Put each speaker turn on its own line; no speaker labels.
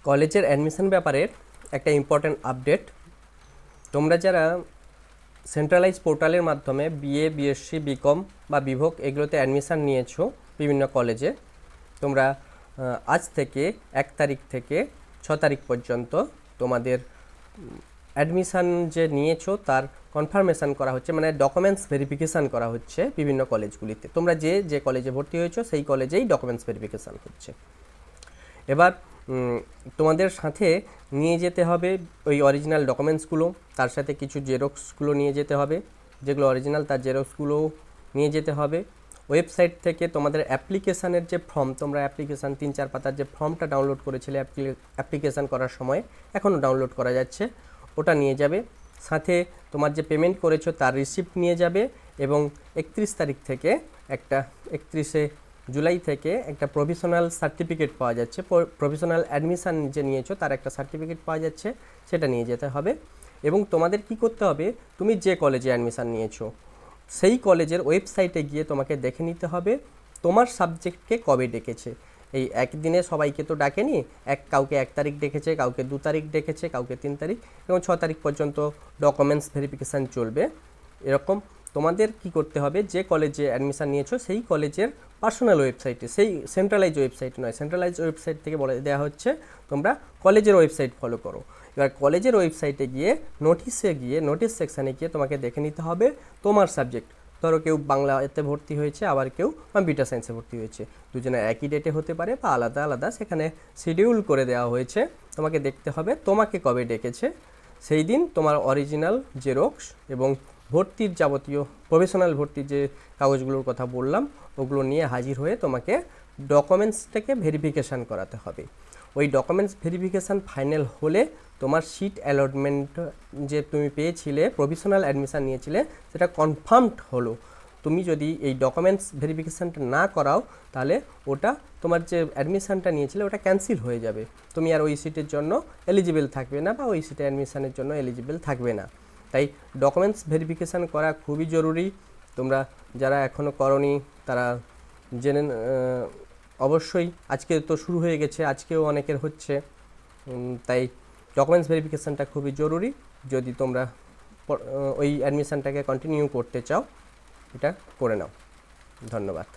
কলেজের অ্যাডমিশন ব্যাপারে একটা ইম্পর্ট্যান্ট আপডেট। তোমরা যারা সেন্ট্রালাইজ পোর্টালের মাধ্যমে বিএ, বিএসসি, বিকম বা বিভোগ এগুলোতে অ্যাডমিশান নিয়েছো বিভিন্ন কলেজে, তোমরা আজ থেকে 1 তারিখ থেকে 6 তারিখ পর্যন্ত তোমাদের অ্যাডমিশান যে নিয়েছো তার কনফার্মেশান করা হচ্ছে, মানে ডকুমেন্টস ভেরিফিকেশান করা হচ্ছে বিভিন্ন কলেজগুলিতে। তোমরা যে কলেজে ভর্তি হয়েছো সেই কলেজেই ডকুমেন্টস ভেরিফিকেশান হচ্ছে। এবার তোমাদের সাথে নিয়ে যেতে হবে ওই অরিজিনাল ডকুমেন্টসগুলো, তার সাথে কিছু জেরক্সগুলো নিয়ে যেতে হবে, যেগুলো অরিজিনাল তার জেরক্সগুলো নিয়ে যেতে হবে। ওয়েবসাইট থেকে তোমাদের অ্যাপ্লিকেশানের যে ফর্ম, তোমরা অ্যাপ্লিকেশান 3-4 পাতার যে ফর্মটা ডাউনলোড করেছিলে অ্যাপ্লিকেশান করার সময়, এখনও ডাউনলোড করা যাচ্ছে, ওটা নিয়ে যাবে। সাথে তোমার যে পেমেন্ট করেছো তার রিসিপ্ট নিয়ে যাবে। এবং 31 তারিখ থেকে 31শে জুলাই থেকে একটা প্রভিশনাল সার্টিফিকেট পাওয়া যাচ্ছে, প্রভিশনাল অ্যাডমিশান যে নিয়েছো তার একটা সার্টিফিকেট পাওয়া যাচ্ছে, সেটা নিয়ে যেতে হবে। এবং তোমাদের কি করতে হবে, তুমি যে কলেজে অ্যাডমিশান নিয়েছো সেই কলেজের ওয়েবসাইটে গিয়ে তোমাকে দেখে নিতে হবে তোমার সাবজেক্টকে কবে ডেকেছে। এই একদিনে সবাইকে তো ডাকেনি, কাউকে 1 তারিখ ডেকেছে, কাউকে 2 তারিখ ডেকেছে, কাউকে 3 তারিখ এবং 6 তারিখ পর্যন্ত ডকুমেন্টস ভেরিফিকেশান চলবে। এরকম তোমাদের কি করতে হবে, যে কলেজে অ্যাডমিশান নিয়েছো সেই কলেজের পার্সোনাল ওয়েবসাইটে, সেই সেন্ট্রালাইজ ওয়েবসাইট নয়, সেন্ট্রালাইজ ওয়েবসাইট থেকে বলে দেওয়া হচ্ছে তোমরা কলেজের ওয়েবসাইট ফলো করো। এবার কলেজের ওয়েবসাইটে গিয়ে নোটিশ সেকশানে গিয়ে তোমাকে দেখে নিতে হবে তোমার সাবজেক্ট। ধরো কেউ বাংলাতে ভর্তি হয়েছে, আবার কেউ কম্পিউটার সায়েন্সে ভর্তি হয়েছে, দুজনে একই ডেটে হতে পারে বা আলাদা আলাদা, সেখানে শিডিউল করে দেওয়া হয়েছে। তোমাকে দেখতে হবে তোমাকে কবে ডেকেছে, সেই দিন তোমার অরিজিনাল জেরক্স এবং ভর্তির যাবতীয় প্রফেশনাল ভর্তির যে কাগজগুলোর কথা বললাম ওগুলো নিয়ে হাজির হয়ে তোমাকে ডকুমেন্টসটাকে ভেরিফিকেশান করাতে হবে। ওই ডকুমেন্টস ভেরিফিকেশান ফাইনাল হলে তোমার সিট অ্যালটমেন্ট যে তুমি পেয়েছিলে, প্রভিশনাল অ্যাডমিশান নিয়েছিলে, সেটা কনফার্মড হলো। তুমি যদি এই ডকুমেন্টস ভেরিফিকেশানটা না করাও তাহলে ওটা তোমার যে অ্যাডমিশানটা নিয়েছিলে ওটা ক্যান্সেল হয়ে যাবে, তুমি আর ওই সিটের জন্য এলিজিবল থাকবে না বা ওই সিটে অ্যাডমিশানের জন্য এলিজিবল থাকবে না। তাই ডকুমেন্টস ভেরিফিকেশান করা খুবই জরুরি। তোমরা যারা এখনও করনি তারা জেনে অবশ্যই, আজকে তো শুরু হয়ে গেছে, আজকেও অনেকের হচ্ছে, তাই ডকুমেন্টস ভেরিফিকেশানটা খুবই জরুরি। যদি তোমরা ওই অ্যাডমিশানটাকে কন্টিনিউ করতে চাও এটা করে নাও। ধন্যবাদ।